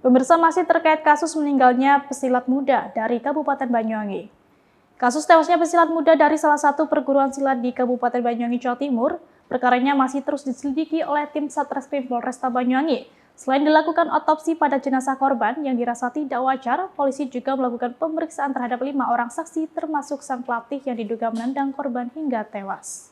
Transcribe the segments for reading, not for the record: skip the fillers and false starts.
Pemirsa, masih terkait kasus meninggalnya pesilat muda dari Kabupaten Banyuwangi. Kasus tewasnya pesilat muda dari salah satu perguruan silat di Kabupaten Banyuwangi, Jawa Timur, perkaranya masih terus diselidiki oleh tim Satreskrim Polresta Banyuwangi. Selain dilakukan otopsi pada jenazah korban yang dirasa tidak wajar, polisi juga melakukan pemeriksaan terhadap 5 orang saksi termasuk sang pelatih yang diduga menendang korban hingga tewas.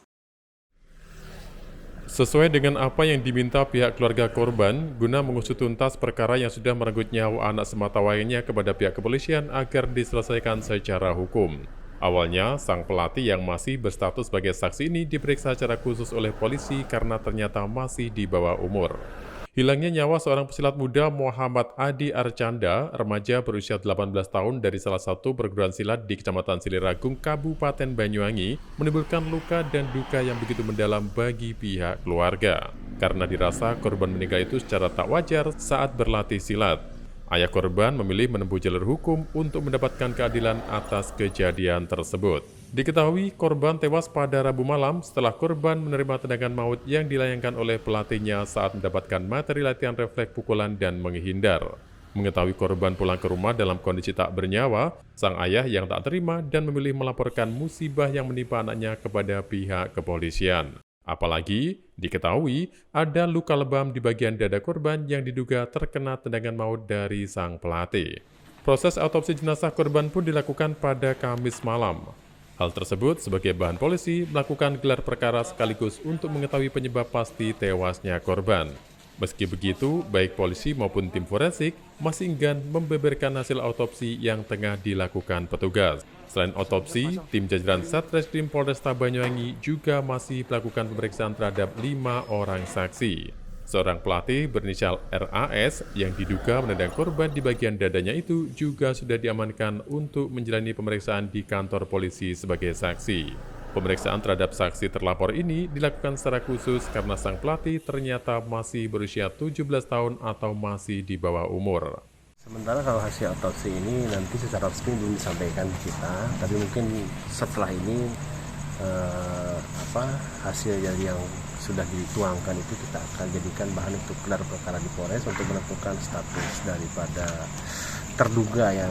Sesuai dengan apa yang diminta pihak keluarga korban, guna mengusut tuntas perkara yang sudah merenggut nyawa anak sematawayangnya kepada pihak kepolisian agar diselesaikan secara hukum. Awalnya, sang pelatih yang masih berstatus sebagai saksi ini diperiksa secara khusus oleh polisi karena ternyata masih di bawah umur. Hilangnya nyawa seorang pesilat muda Muhammad Adi Arcanda, remaja berusia 18 tahun dari salah satu perguruan silat di Kecamatan Siliragung, Kabupaten Banyuwangi, menimbulkan luka dan duka yang begitu mendalam bagi pihak keluarga. Karena dirasa korban meninggal itu secara tak wajar saat berlatih silat. Ayah korban memilih menempuh jalur hukum untuk mendapatkan keadilan atas kejadian tersebut. Diketahui korban tewas pada Rabu malam setelah korban menerima tendangan maut yang dilayangkan oleh pelatihnya saat mendapatkan materi latihan refleks pukulan dan menghindar. Mengetahui korban pulang ke rumah dalam kondisi tak bernyawa, sang ayah yang tak terima dan memilih melaporkan musibah yang menimpa anaknya kepada pihak kepolisian. Apalagi diketahui ada luka lebam di bagian dada korban yang diduga terkena tendangan maut dari sang pelatih. Proses autopsi jenazah korban pun dilakukan pada Kamis malam. Hal tersebut sebagai bahan polisi melakukan gelar perkara sekaligus untuk mengetahui penyebab pasti tewasnya korban. Meski begitu, baik polisi maupun tim forensik masih enggan membeberkan hasil autopsi yang tengah dilakukan petugas. Selain otopsi, tim jajaran Satreskrim Polresta Banyuwangi juga masih melakukan pemeriksaan terhadap 5 orang saksi. Seorang pelatih berinisial RAS yang diduga menendang korban di bagian dadanya itu juga sudah diamankan untuk menjalani pemeriksaan di kantor polisi sebagai saksi. Pemeriksaan terhadap saksi terlapor ini dilakukan secara khusus karena sang pelatih ternyata masih berusia 17 tahun atau masih di bawah umur. Sementara kalau hasil otopsi ini nanti secara resmi belum disampaikan kita, tapi mungkin setelah ini hasil yang sudah dituangkan itu kita akan jadikan bahan untuk gelar perkara di Polres untuk menentukan status daripada terduga yang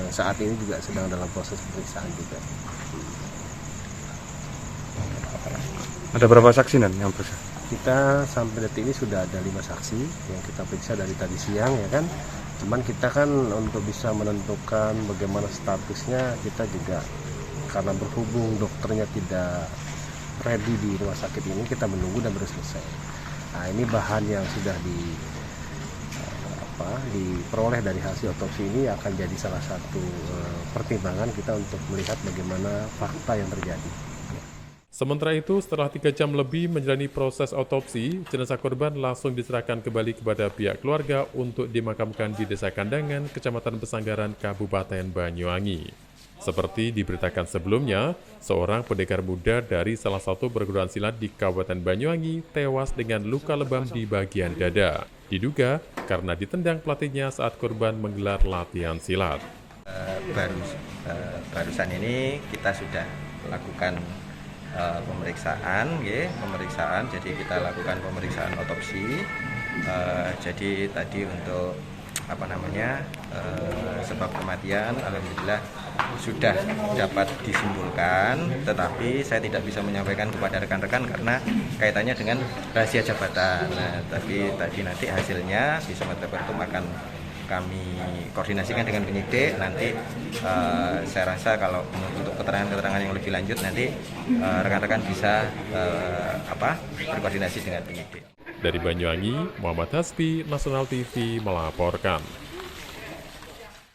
saat ini juga sedang dalam proses pemeriksaan juga. Ada berapa saksi yang periksa? Kita sampai detik ini sudah ada 5 saksi yang kita periksa dari tadi siang, ya kan. Cuman kita kan untuk bisa menentukan bagaimana statusnya, kita juga karena berhubung dokternya tidak ready di rumah sakit ini, kita menunggu dan baru selesai. Nah, ini bahan yang sudah diperoleh dari hasil otopsi ini akan jadi salah satu pertimbangan kita untuk melihat bagaimana fakta yang terjadi. Sementara itu, setelah 3 jam lebih menjalani proses otopsi, jenazah korban langsung diserahkan kembali kepada pihak keluarga untuk dimakamkan di Desa Kandangan, Kecamatan Pesanggaran, Kabupaten Banyuwangi. Seperti diberitakan sebelumnya, seorang pendekar muda dari salah satu perguruan silat di Kabupaten Banyuwangi tewas dengan luka lebam di bagian dada. Diduga karena ditendang pelatihnya saat korban menggelar latihan silat. Barusan ini kita sudah lakukan pemeriksaan. Jadi kita lakukan pemeriksaan otopsi. Jadi tadi untuk sebab kematian alhamdulillah sudah dapat disimpulkan, tetapi saya tidak bisa menyampaikan kepada rekan-rekan karena kaitannya dengan rahasia jabatan. Nah, tapi tadi nanti hasilnya di Sumatera Barat akan kami koordinasikan dengan penyidik. Nanti saya rasa kalau untuk keterangan-keterangan yang lebih lanjut nanti rekan-rekan bisa berkoordinasi dengan penyidik. Dari Banyuwangi, Muhammad Hasbi, Nasional TV melaporkan.